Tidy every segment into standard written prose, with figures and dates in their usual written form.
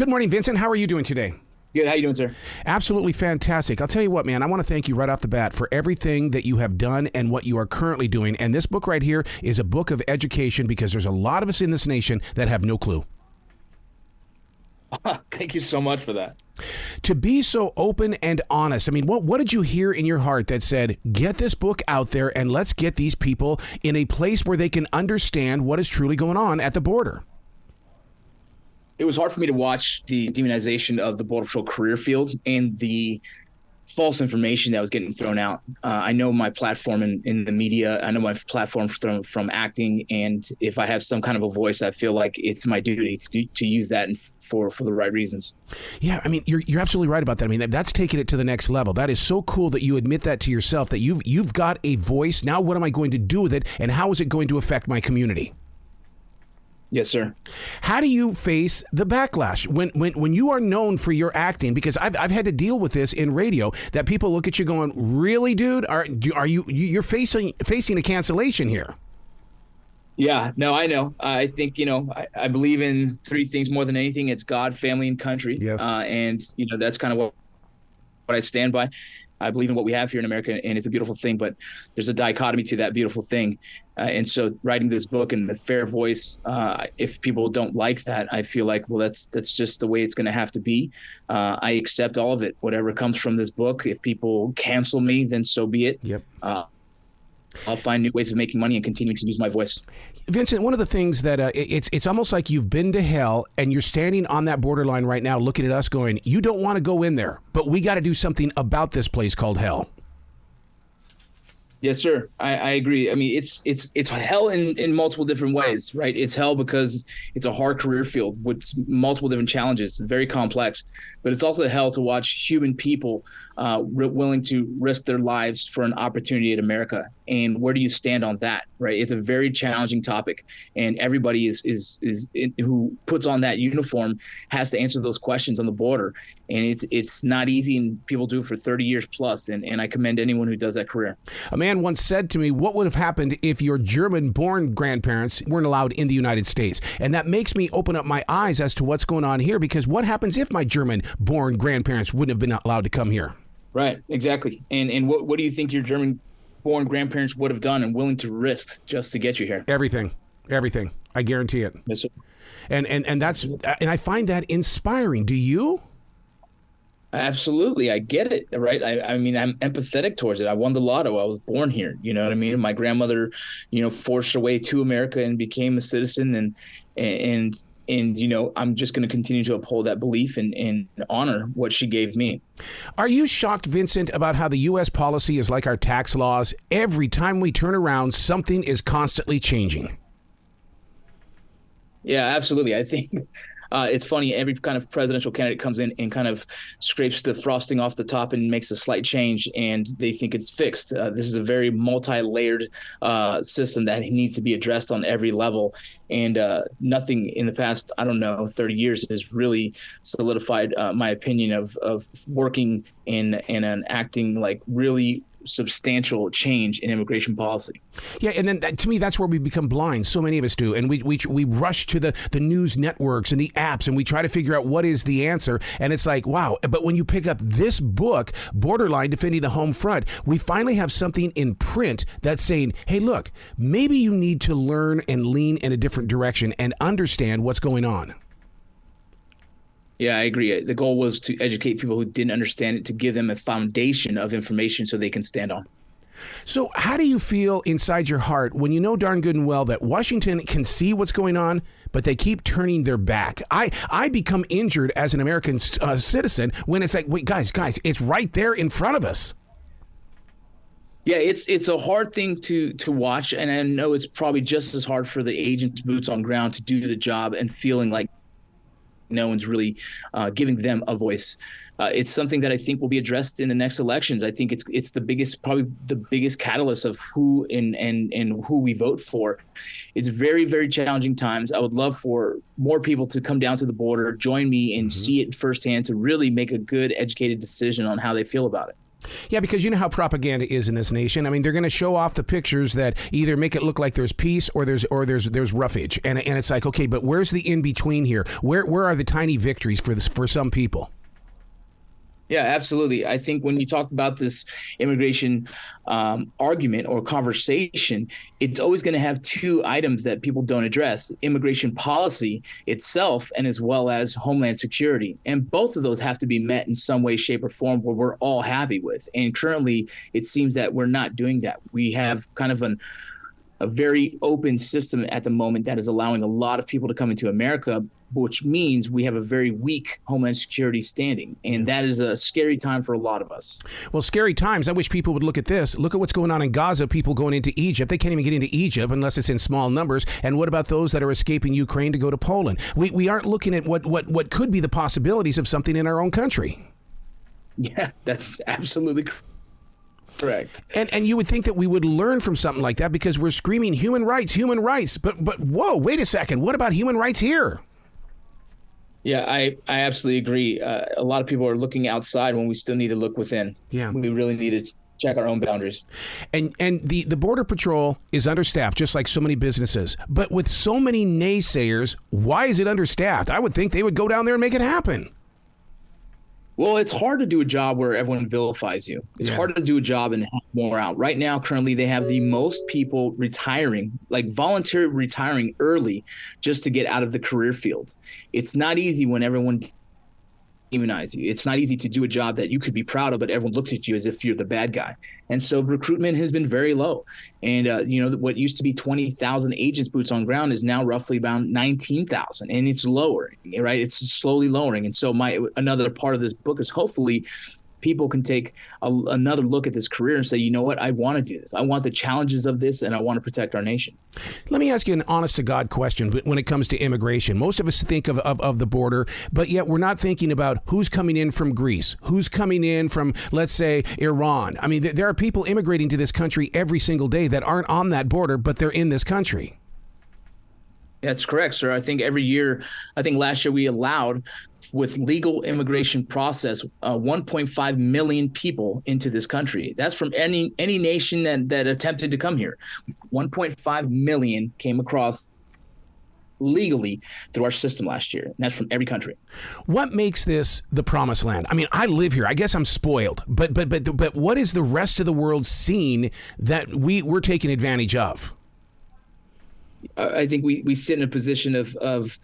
Good morning, Vincent. How are you doing today? Good. How you doing, sir? Absolutely fantastic. I'll tell you what, man, I want to thank you right off the bat for everything that you have done and what you are currently doing. And this book right here is a book of education because there's a lot of us in this nation that have no clue. Thank you so much for that. To be so open and honest, I mean, what did you hear in your heart that said, get this book out there and let's get these people in a place where they can understand what is truly going on at the border? It was hard for me to watch the demonization of the Border Patrol career field and the false information that was getting thrown out. I know my platform in the media. I know my platform from acting. And if I have some kind of a voice, I feel like it's my duty to use that for the right reasons. Yeah, I mean, you're absolutely right about that. I mean, that's taking it to the next level. That is so cool that you admit that to yourself, that you've got a voice. Now, what am I going to do with it? And how is it going to affect my community? Yes, sir. How do you face the backlash when you are known for your acting? Because I've had to deal with this in radio, that people look at you going, "Really, dude? You're facing a cancellation here?" Yeah, no, I know. I think, I believe in three things more than anything. It's God, family, and country. Yes. And that's kind of what I stand by. I believe in what we have here in America, and it's a beautiful thing, but there's a dichotomy to that beautiful thing. And so writing this book in a fair voice, if people don't like that, I feel like, well, that's just the way it's going to have to be. I accept all of it, whatever comes from this book. If people cancel me, then so be it. Yep. I'll find new ways of making money and continue to use my voice. Vincent, one of the things that it's almost like you've been to hell and you're standing on that borderline right now looking at us going, you don't want to go in there, but we got to do something about this place called hell. Yes, sir. I agree. I mean, it's hell in multiple different ways, right? It's hell because it's a hard career field with multiple different challenges, very complex. But it's also hell to watch human people willing to risk their lives for an opportunity in America. And where do you stand on that, right? It's a very challenging topic, and everybody who puts on that uniform has to answer those questions on the border. And it's not easy, and people do it for 30 years plus. And I commend anyone who does that career. A man once said to me, what would have happened if your German-born grandparents weren't allowed in the United States? And that makes me open up my eyes as to what's going on here, because what happens if my German-born grandparents wouldn't have been allowed to come here? Right, exactly. And what do you think your German-born grandparents would have done and willing to risk just to get you here? Everything. I guarantee it. Yes, sir. And I find that inspiring. Do you? Absolutely. I get it. Right. I mean, I'm empathetic towards it. I won the lotto. I was born here. You know what I mean? My grandmother, forced her way to America and became a citizen. And I'm just going to continue to uphold that belief and honor what she gave me. Are you shocked, Vincent, about how the U.S. policy is like our tax laws? Every time we turn around, something is constantly changing. Yeah, absolutely. I think it's funny. Every kind of presidential candidate comes in and kind of scrapes the frosting off the top and makes a slight change, and they think it's fixed. This is a very multi-layered system that needs to be addressed on every level. And nothing in the past, 30 years has really solidified my opinion of working in an acting like really substantial change in immigration policy. Yeah, and then to me, that's where we become blind. So many of us do. And we rush to the news networks and the apps, and we try to figure out what is the answer. And it's like, wow. But when you pick up this book, Borderline, Defending the Home Front, we finally have something in print that's saying, hey, look, maybe you need to learn and lean in a different direction and understand what's going on. Yeah, I agree. The goal was to educate people who didn't understand it, to give them a foundation of information so they can stand on. So how do you feel inside your heart when you know darn good and well that Washington can see what's going on, but they keep turning their back? I become injured as an American citizen when it's like, wait, guys, it's right there in front of us. Yeah, it's a hard thing to watch, and I know it's probably just as hard for the agents' boots on ground to do the job and feeling like no one's really giving them a voice. It's something that I think will be addressed in the next elections. I think it's probably the biggest catalyst of who and who we vote for. It's very, very challenging times. I would love for more people to come down to the border, join me, and see it firsthand to really make a good, educated decision on how they feel about it. Yeah, because you know how propaganda is in this nation. I mean, they're going to show off the pictures that either make it look like there's peace or there's roughage, and it's like, okay, but where's the in between here? Where are the tiny victories for some people? Yeah, absolutely. I think when you talk about this immigration argument or conversation, it's always going to have two items that people don't address: immigration policy itself, and as well as homeland security. And both of those have to be met in some way, shape, or form where we're all happy with. And currently, it seems that we're not doing that. We have kind of a very open system at the moment that is allowing a lot of people to come into America, which means we have a very weak homeland security standing. And that is a scary time for a lot of us. Well, scary times. I wish people would look at this. Look at what's going on in Gaza, people going into Egypt. They can't even get into Egypt unless it's in small numbers. And what about those that are escaping Ukraine to go to Poland? We aren't looking at what could be the possibilities of something in our own country. Yeah, that's absolutely correct. And you would think that we would learn from something like that because we're screaming human rights. But whoa, wait a second. What about human rights here? Yeah, I absolutely agree. A lot of people are looking outside when we still need to look within. Yeah. We really need to check our own boundaries. And the Border Patrol is understaffed, just like so many businesses. But with so many naysayers, why is it understaffed? I would think they would go down there and make it happen. Well, it's hard to do a job where everyone vilifies you. It's hard to do a job and have more out. Right now, currently, they have the most people retiring, like volunteer retiring early just to get out of the career field. It's not easy when everyone demonize you. It's not easy to do a job that you could be proud of, but everyone looks at you as if you're the bad guy. And so recruitment has been very low. And, what used to be 20,000 agents boots on ground is now roughly about 19,000. And it's lowering, right? It's slowly lowering. And so another part of this book is hopefully people can take another look at this career and say, you know what, I want to do this. I want the challenges of this, and I want to protect our nation. Let me ask you an honest-to-God question when it comes to immigration. Most of us think of the border, but yet we're not thinking about who's coming in from Greece, who's coming in from, let's say, Iran. I mean, there are people immigrating to this country every single day that aren't on that border, but they're in this country. That's correct, sir. I think last year we allowed, with legal immigration process, 1.5 million people into this country. That's from any nation that attempted to come here. 1.5 million came across legally through our system last year. And that's from every country. What makes this the promised land? I mean, I live here. I guess I'm spoiled. But what is the rest of the world seeing that we're taking advantage of? I think we sit in a position of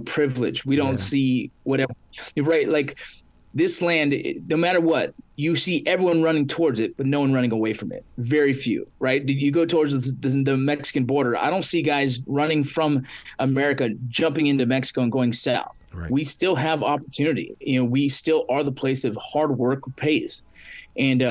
privilege. We don't see whatever. You're right. Like this land, no matter what, you see everyone running towards it, but no one running away from it. Very few, right? You go towards the Mexican border. I don't see guys running from America, jumping into Mexico and going south. Right. We still have opportunity. We still are the place of hard work pays. And,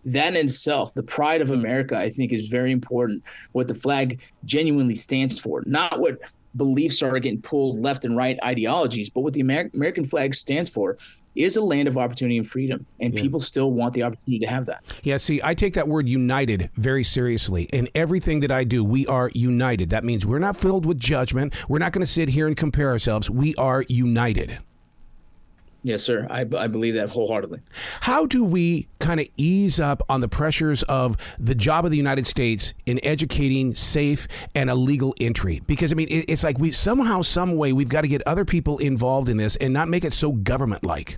that in itself, the pride of America, I think, is very important. What the flag genuinely stands for, not what beliefs are getting pulled left and right ideologies, but what the American flag stands for is a land of opportunity and freedom. And people still want the opportunity to have that. Yeah, see, I take that word united very seriously. In everything that I do, we are united. That means we're not filled with judgment. We're not going to sit here and compare ourselves. We are united. Yes, sir. I believe that wholeheartedly. How do we kind of ease up on the pressures of the job of the United States in educating safe and a legal entry? Because, I mean, it's like we somehow, some way, we've got to get other people involved in this and not make it so government-like.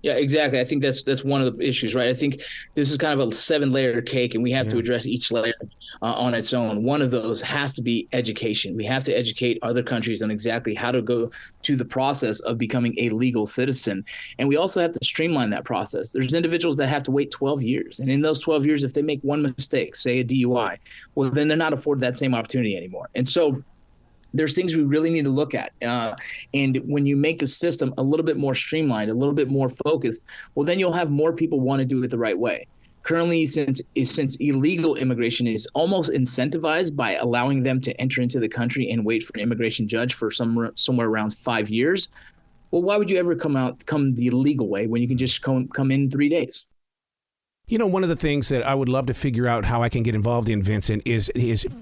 Yeah, exactly. I think that's one of the issues, right? I think this is kind of a 7-layer cake, and we have to address each layer on its own. One of those has to be education. We have to educate other countries on exactly how to go to the process of becoming a legal citizen. And we also have to streamline that process. There's individuals that have to wait 12 years. And in those 12 years, if they make one mistake, say a DUI, well, then they're not afforded that same opportunity anymore. And so there's things we really need to look at. And when you make the system a little bit more streamlined, a little bit more focused, well, then you'll have more people want to do it the right way. Currently, since illegal immigration is almost incentivized by allowing them to enter into the country and wait for an immigration judge for somewhere around 5 years, well, why would you ever come the illegal way when you can just come in 3 days? You know, one of the things that I would love to figure out how I can get involved in, Vincent, is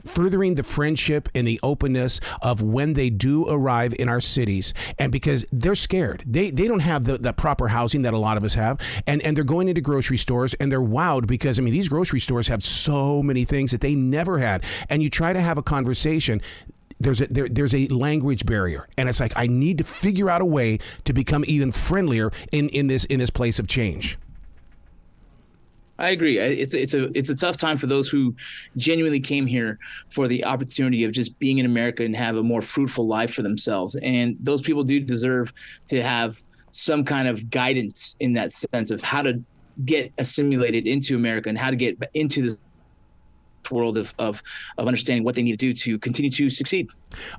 furthering the friendship and the openness of when they do arrive in our cities. And because they're scared. They don't have the proper housing that a lot of us have. And they're going into grocery stores and they're wowed because, I mean, these grocery stores have so many things that they never had. And you try to have a conversation. There's a language barrier, and it's like I need to figure out a way to become even friendlier in this place of change. I agree. It's a tough time for those who genuinely came here for the opportunity of just being in America and have a more fruitful life for themselves. And those people do deserve to have some kind of guidance in that sense of how to get assimilated into America and how to get into this world of understanding what they need to do to continue to succeed.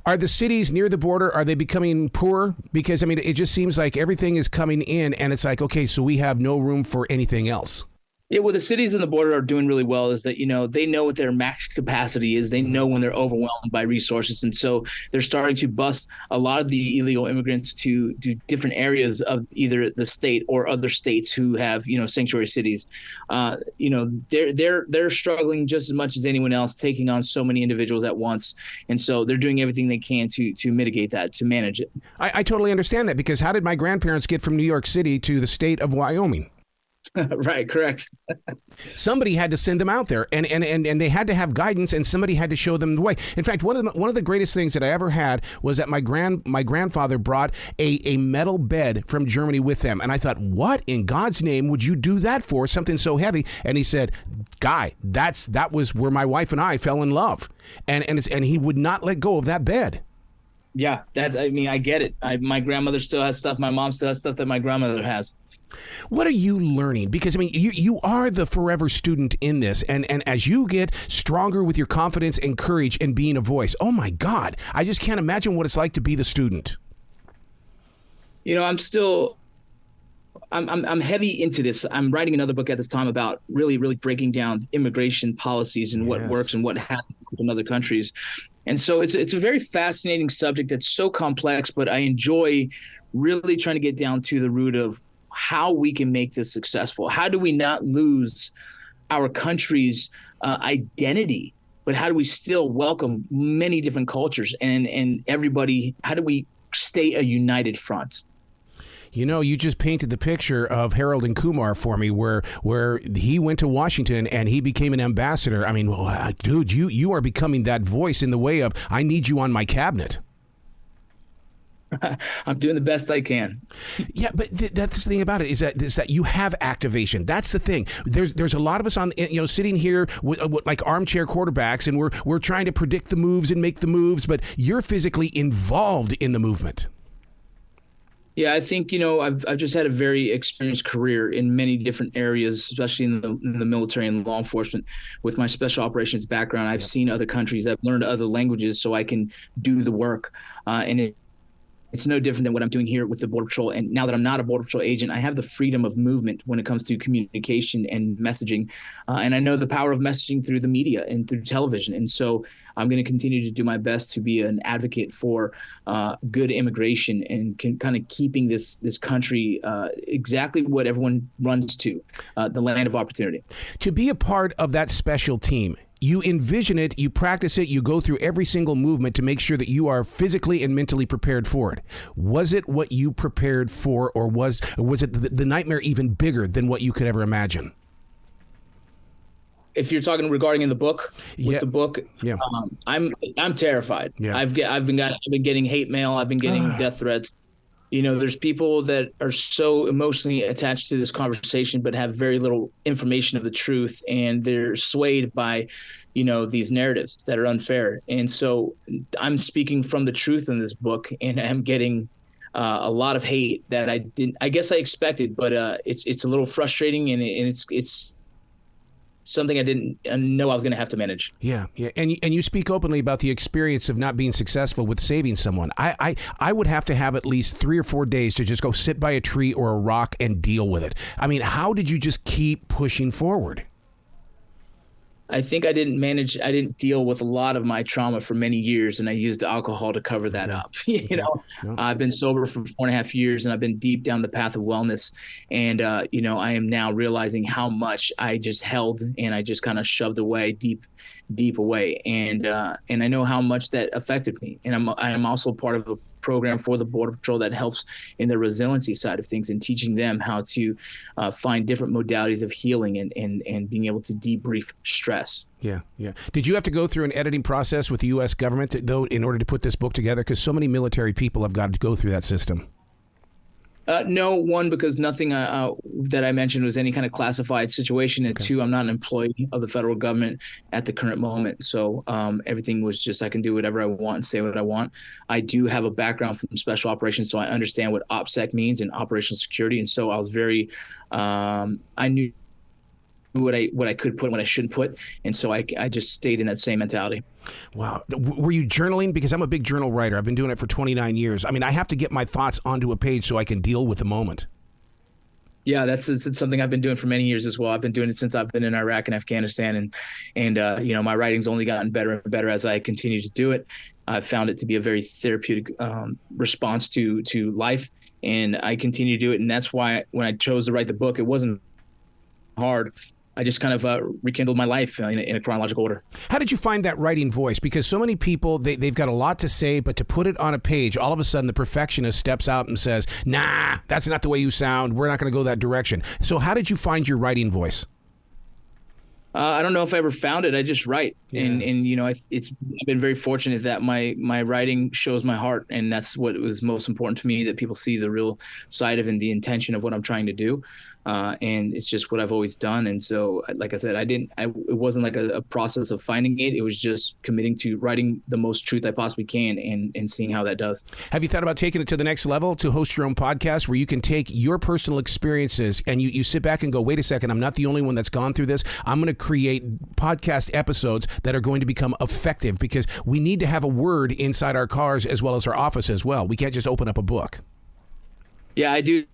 Are the cities near the border, are they becoming poor? Because, I mean, it just seems like everything is coming in and it's like, okay, so we have no room for anything else. Yeah, well, the cities in the border are doing really well is that, you know, they know what their max capacity is. They know when they're overwhelmed by resources. And so they're starting to bus a lot of the illegal immigrants to different areas of either the state or other states who have, you know, sanctuary cities. You know, they're struggling just as much as anyone else, taking on so many individuals at once. And so they're doing everything they can to mitigate that, to manage it. I totally understand that, because how did my grandparents get from New York City to the state of Wyoming? Right, correct. Somebody had to send them out there, and they had to have guidance, and somebody had to show them the way. In fact, one of the greatest things that I ever had was that my grandfather brought a metal bed from Germany with them, and I thought, what in God's name would you do that for? Something so heavy? And he said, "Guy, that was where my wife and I fell in love," and he would not let go of that bed. Yeah, I mean, I get it. My grandmother still has stuff. My mom still has stuff that my grandmother has. What are you learning? Because, I mean, you are the forever student in this. And as you get stronger with your confidence and courage and being a voice, oh, my God, I just can't imagine what it's like to be the student. You know, I'm heavy into this. I'm writing another book at this time about really, really breaking down immigration policies and what works and what happens in other countries. And so it's a very fascinating subject that's so complex, but I enjoy really trying to get down to the root of how we can make this successful. How do we not lose our country's identity, but how do we still welcome many different cultures and everybody? How do we stay a united front? You know, you just painted the picture of Harold and Kumar for me, where he went to Washington and he became an ambassador. I mean, dude, you are becoming that voice in the way of, I need you on my cabinet. I'm doing the best I can. Yeah, but that's the thing about it is that you have activation. That's the thing. There's a lot of us on, you know, sitting here with like armchair quarterbacks, and we're trying to predict the moves and make the moves, but you're physically involved in the movement. Yeah, I think, you know, I've just had a very experienced career in many different areas, especially in the military and law enforcement. With my special operations background, I've seen other countries. I've learned other languages so I can do the work, and it's no different than what I'm doing here with the Border Patrol. And now that I'm not a Border Patrol agent, I have the freedom of movement when it comes to communication and messaging. And I know the power of messaging through the media and through television. And so I'm going to continue to do my best to be an advocate for good immigration and kind of keeping this country exactly what everyone runs to, the land of opportunity. To be a part of that special team, you envision it, you practice it, you go through every single movement to make sure that you are physically and mentally prepared for it. Was it what you prepared for, or was it the nightmare even bigger than what you could ever imagine? If you're talking regarding in the book, the book, I'm terrified. Yeah. I've been getting hate mail. I've been getting death threats. You know, there's people that are so emotionally attached to this conversation, but have very little information of the truth. And they're swayed by, you know, these narratives that are unfair. And so I'm speaking from the truth in this book, and I'm getting a lot of hate that I guess I expected, but it's a little frustrating, and it's something I didn't know I was going to have to manage. Yeah. And you speak openly about the experience of not being successful with saving someone. I would have to have at least 3 or 4 days to just go sit by a tree or a rock and deal with it. I mean, how did you just keep pushing forward? I think I didn't deal with a lot of my trauma for many years, and I used alcohol to cover that up. No. I've been sober for 4.5 years, and I've been deep down the path of wellness. And, I am now realizing how much I just held and I just kind of shoved away deep away. And I know how much that affected me. And I am also part of a program for the Border Patrol that helps in the resiliency side of things and teaching them how to find different modalities of healing and being able to debrief stress. Yeah. Did you have to go through an editing process with the U.S. government, though, in order to put this book together? Because so many military people have got to go through that system. No, one, because nothing that I mentioned was any kind of classified situation. And two, I'm not an employee of the federal government at the current moment. So everything was just I can do whatever I want and say what I want. I do have a background from special operations, so I understand what OPSEC means and operational security. And so I was very I knew what I could put and what I shouldn't put. And so I just stayed in that same mentality. Wow. Were you journaling? Because I'm a big journal writer. I've been doing it for 29 years. I mean, I have to get my thoughts onto a page so I can deal with the moment. Yeah, it's something I've been doing for many years as well. I've been doing it since I've been in Iraq and Afghanistan, and my writing's only gotten better and better as I continue to do it. I've found it to be a very therapeutic response to life, and I continue to do it. And that's why when I chose to write the book, it wasn't hard. I just kind of rekindled my life in a chronological order. How did you find that writing voice? Because so many people, they've got a lot to say, but to put it on a page, all of a sudden the perfectionist steps out and says, nah, that's not the way you sound. We're not going to go that direction. So how did you find your writing voice? I don't know if I ever found it. I just write. Yeah. And I've been very fortunate that my writing shows my heart. And that's what was most important to me, that people see the real side of and the intention of what I'm trying to do. And it's just what I've always done. And so, like I said, it wasn't like a process of finding it. It was just committing to writing the most truth I possibly can and seeing how that does. Have you thought about taking it to the next level, to host your own podcast where you can take your personal experiences and you sit back and go, wait a second, I'm not the only one that's gone through this. I'm going to create podcast episodes that are going to become effective, because we need to have a word inside our cars as well as our office as well. We can't just open up a book. Yeah, I do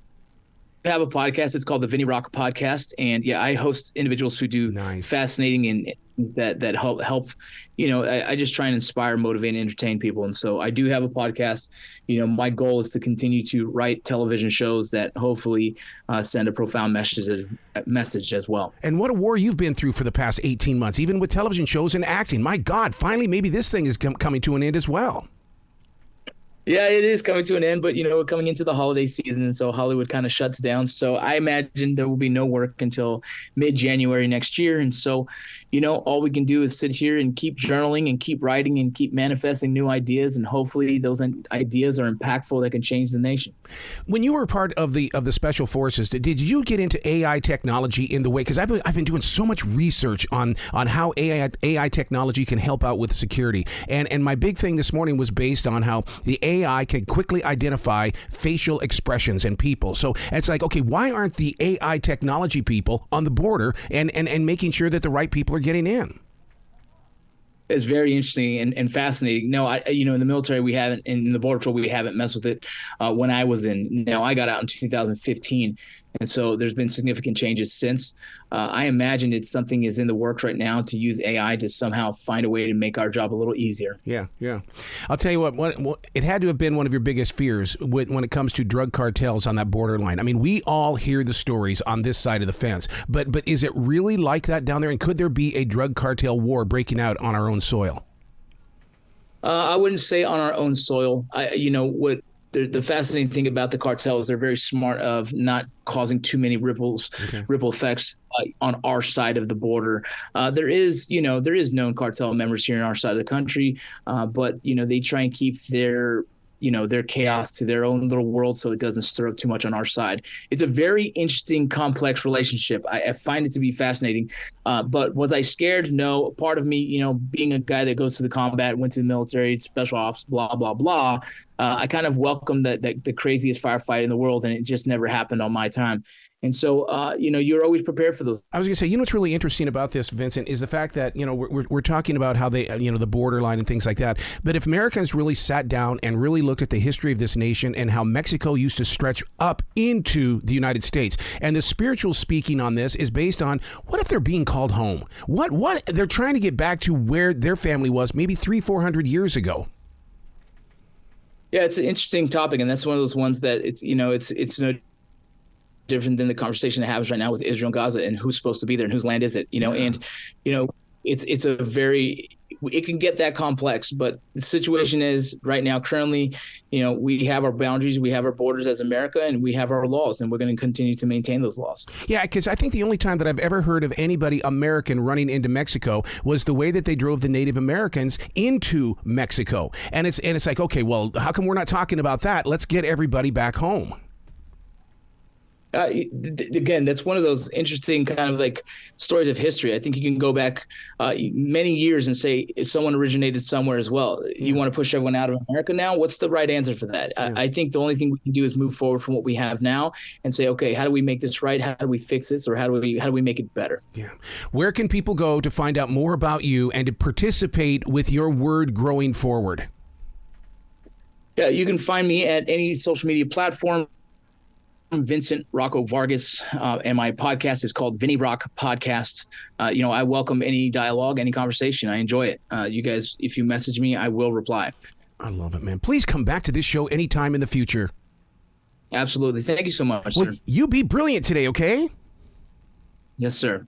have a podcast. It's called the Vinny Rock Podcast, and I host individuals who do fascinating and that help. I just try and inspire, motivate, and entertain people. And so I do have a podcast. My goal is to continue to write television shows that hopefully send a profound message as well. And what a war you've been through for the past 18 months, even with television shows and acting. My God, finally, maybe this thing is coming to an end as well. Yeah, it is coming to an end, but we're coming into the holiday season, and so Hollywood kind of shuts down. So I imagine there will be no work until mid-January next year. And so, all we can do is sit here and keep journaling and keep writing and keep manifesting new ideas, and hopefully those ideas are impactful that can change the nation. When you were part of the special forces, did you get into AI technology in the way? Because I've been doing so much research on how AI technology can help out with security, and my big thing this morning was based on how the AI can quickly identify facial expressions in people. So it's like, okay, why aren't the AI technology people on the border and making sure that the right people are getting in? It's very interesting and fascinating. No, in the military, we haven't, in the Border Patrol, we haven't messed with it when I was in. Now, I got out in 2015, and so there's been significant changes since. I imagine it's something is in the works right now to use AI to somehow find a way to make our job a little easier. Yeah. I'll tell you what, it had to have been one of your biggest fears when it comes to drug cartels on that borderline. I mean, we all hear the stories on this side of the fence, but is it really like that down there? And could there be a drug cartel war breaking out on our own soil? I wouldn't say on our own soil. The fascinating thing about the cartel is they're very smart of not causing too many ripple effects on our side of the border. There is known cartel members here in our side of the country, but they try and keep their chaos to their own little world, so it doesn't stir up too much on our side. It's a very interesting, complex relationship. I find it to be fascinating. But was I scared? No. Part of me, being a guy that goes to the combat, went to the military, special ops, blah, blah, blah, I kind of welcome the craziest firefight in the world, and it just never happened on my time. And so, you're always prepared for those. I was going to say, what's really interesting about this, Vincent, is the fact that, we're talking about how they, the borderline and things like that. But if Americans really sat down and really looked at the history of this nation and how Mexico used to stretch up into the United States, and the spiritual speaking on this is based on what if they're being called home? What they're trying to get back to where their family was maybe 300-400 years ago. Yeah, it's an interesting topic, and that's one of those ones that it's no different than the conversation that happens right now with Israel and Gaza and who's supposed to be there and whose land is it, and it's a very, it can get that complex, but the situation is right now, currently, we have our boundaries, we have our borders as America, and we have our laws, and we're going to continue to maintain those laws. Yeah, because I think the only time that I've ever heard of anybody American running into Mexico was the way that they drove the Native Americans into Mexico. And it's like, okay, well, how come we're not talking about that? Let's get everybody back home. Again, that's one of those interesting kind of like stories of history. I think you can go back many years and say someone originated somewhere as well. You want to push everyone out of America now? What's the right answer for that? Yeah. I think the only thing we can do is move forward from what we have now and say, okay, how do we make this right? How do we fix this? Or how do we make it better? Yeah. Where can people go to find out more about you and to participate with your word growing forward? Yeah, you can find me at any social media platform. I'm Vincent Rocco Vargas, and my podcast is called Vinny Rock Podcast. I welcome any dialogue, any conversation. I enjoy it. You guys, if you message me, I will reply. I love it, man. Please come back to this show anytime in the future. Absolutely. Thank you so much, well, sir. You be brilliant today, okay? Yes, sir.